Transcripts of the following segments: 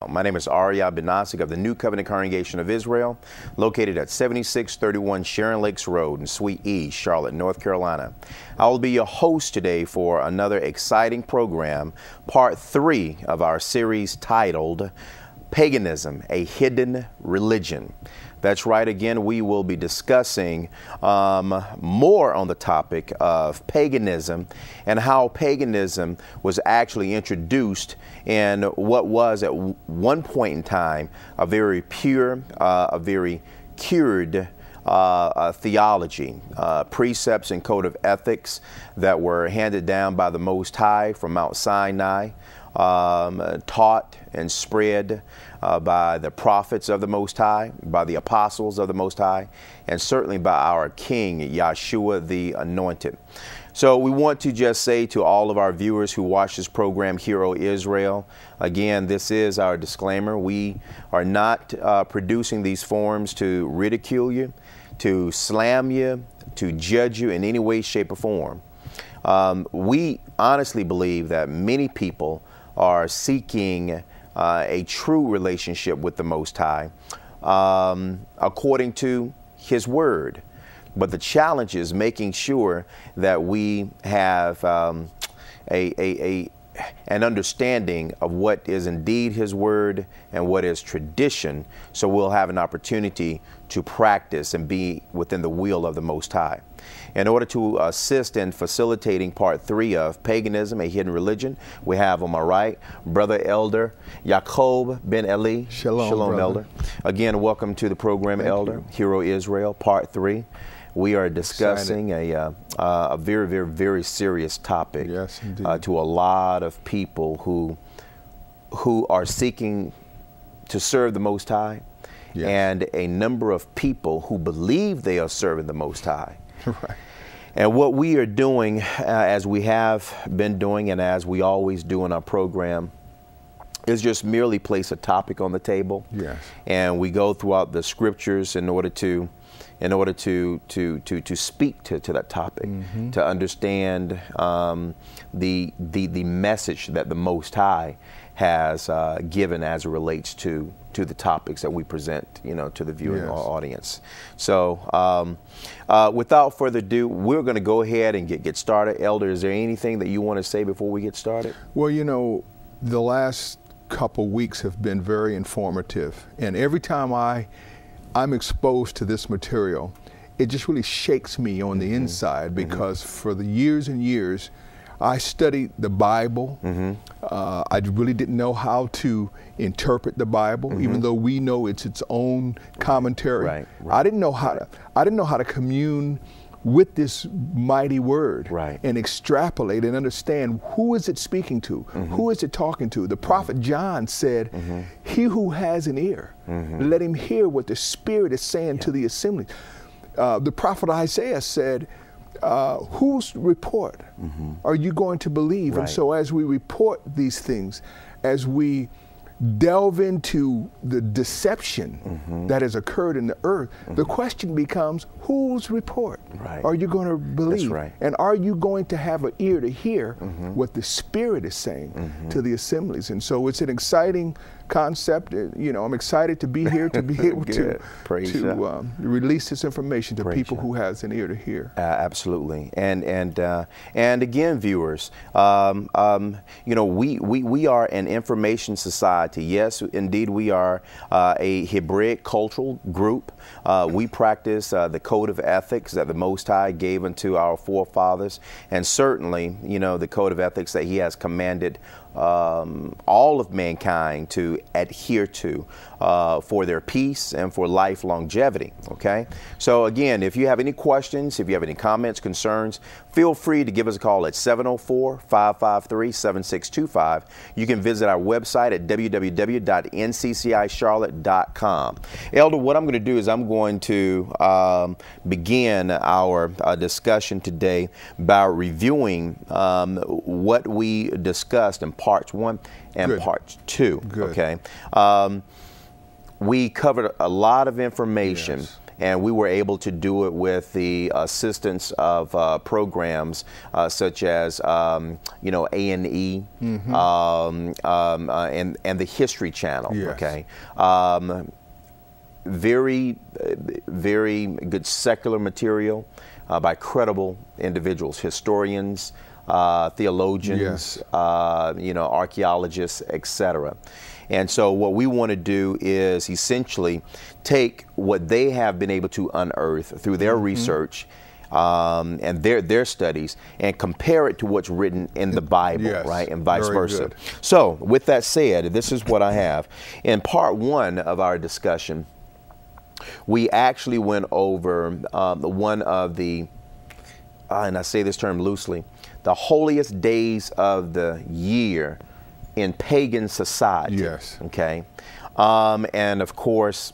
My name is Arya Benasik of the New Covenant Congregation of Israel, located at 7631 Sharon Lakes Road in Suite E, Charlotte, North Carolina. I will be your host today for another exciting program, part 3 of our series titled Paganism, a Hidden Religion. That's right. Again, we will be discussing more on the topic of paganism and how paganism was actually introduced in what was at one point in time a very pure, a very cured theology, precepts and code of ethics that were handed down by the Most High from Mount Sinai, taught and spread by the prophets of the Most High, by the apostles of the Most High, and certainly by our King, Yahshua the Anointed. So we want to just say to all of our viewers who watch this program, Hero Israel, again, this is our disclaimer. We are not producing these forums to ridicule you, to slam you, to judge you in any way, shape, or form. We honestly believe that many people are seeking a true relationship with the Most High according to His Word. But the challenge is making sure that we have an understanding of what is indeed His Word and what is tradition, so we'll have an opportunity to practice and be within the will of the Most High. In order to assist in facilitating part 3 of Paganism, a Hidden Religion, we have on my right, Brother Elder Yaakov Ben Eli. Shalom, Elder. Again, welcome to the program, Thank Elder. you. Hero Israel, part 3. We are discussing a very, very, very serious topic. Yes, indeed. To a lot of people who are seeking to serve the Most High, Yes. and a number of people who believe they are serving the Most High. Right. And what we are doing, as we have been doing and as we always do in our program, is just merely place a topic on the table. Yes. And we go throughout the scriptures in order to speak to that topic, to understand the message that the Most High has given as it relates to the topics that we present, to the viewing audience. So without further ado, we're going to go ahead and get started. Elder, is there anything that you want to say before we get started? Well, the last couple weeks have been very informative, and every time I'm exposed to this material, it just really shakes me on the inside, because for the years and years, I studied the Bible. I really didn't know how to interpret the Bible, even though we know it's its own commentary. Right. I didn't know how to commune with this mighty word, and extrapolate and understand who is it speaking to, who is it talking to. The prophet John said, "He who has an ear, let him hear what the Spirit is saying to the assembly." The prophet Isaiah said, whose report are you going to believe? And so as we report these things, as we delve into the deception that has occurred in the earth, the question becomes, whose report are you going to believe? And are you going to have an ear to hear what the Spirit is saying to the assemblies? And so it's an exciting concept. I'm excited to be here, to be able to release this information to people who has an ear to hear. Absolutely. And again, viewers, we are an information society. Yes, indeed, we are a Hebraic cultural group. We practice the code of ethics that the Most High gave unto our forefathers, and certainly, the code of ethics that He has commanded all of mankind to adhere to for their peace and for life longevity. Okay. So again, if you have any questions, if you have any comments, concerns, feel free to give us a call at 704-553-7625. You can visit our website at www.nccisharlotte.com. Elder, what I'm going to do is I'm going to begin our discussion today by reviewing what we discussed in parts 1 and part 2. Good. Okay. We covered a lot of information and we were able to do it with the assistance of programs such as A&E and the History Channel. Yes. Okay. Very good secular material by credible individuals, historians, theologians, yes. Archaeologists, etc. And so what we want to do is essentially take what they have been able to unearth through their research and their studies and compare it to what's written in the Bible, yes. right? And vice Very versa. good. So with that said, this is what I have. In part one of our discussion, we actually went over one of the, and I say this term loosely, the holiest days of the year in pagan society. Yes. Okay. And of course,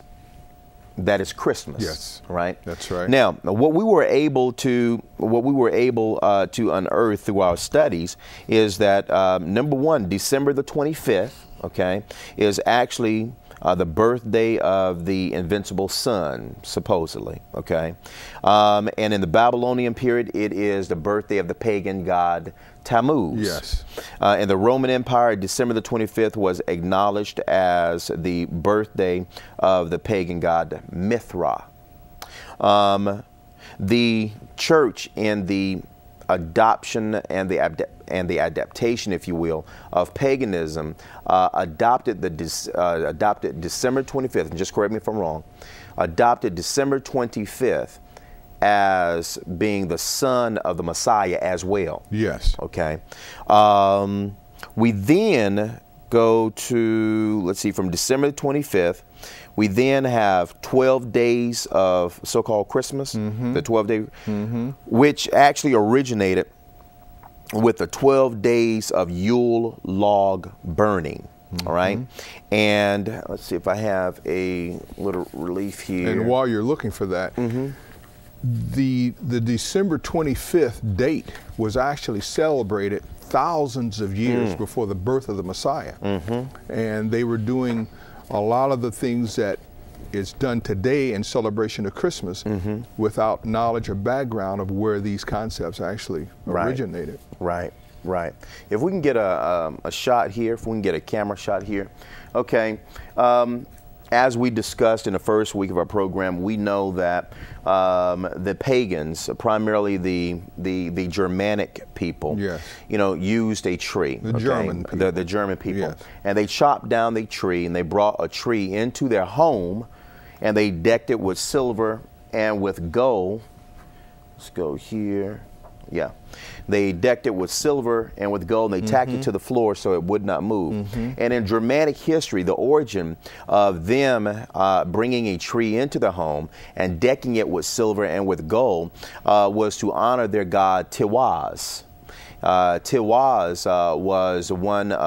that is Christmas. Yes. Right. That's right. Now, what we were able to unearth through our studies is that number one, December the 25th, okay, is actually the birthday of the invincible sun, supposedly, okay? And in the Babylonian period, it is the birthday of the pagan god Tammuz. Yes. In the Roman Empire, December the 25th was acknowledged as the birthday of the pagan god Mithra. The church in the adoption and the adaptation, if you will, of paganism adopted December 25th, and just correct me if I'm wrong, adopted December 25th as being the son of the Messiah as well. Yes. Okay. We then go to, let's see, from December 25th, we then have 12 days of so-called Christmas, the 12-day, which actually originated with the 12 days of Yule log burning. All right. And let's see if I have a little relief here. And while you're looking for that, the December 25th date was actually celebrated thousands of years before the birth of the Messiah. And they were doing a lot of the things that is done today in celebration of Christmas without knowledge or background of where these concepts actually originated. Right. If we can get a shot here, if we can get a camera shot here. Okay. As we discussed in the first week of our program, we know that the pagans, primarily the Germanic people, used a tree. The German people. The German people. Yes. And they chopped down the tree and they brought a tree into their home and they decked it with silver and with gold. Let's go here. Yeah. They decked it with silver and with gold, and they tacked it to the floor so it would not move. And in Germanic history, the origin of them bringing a tree into the home and decking it with silver and with gold was to honor their god Tiwaz. Tiwaz was one of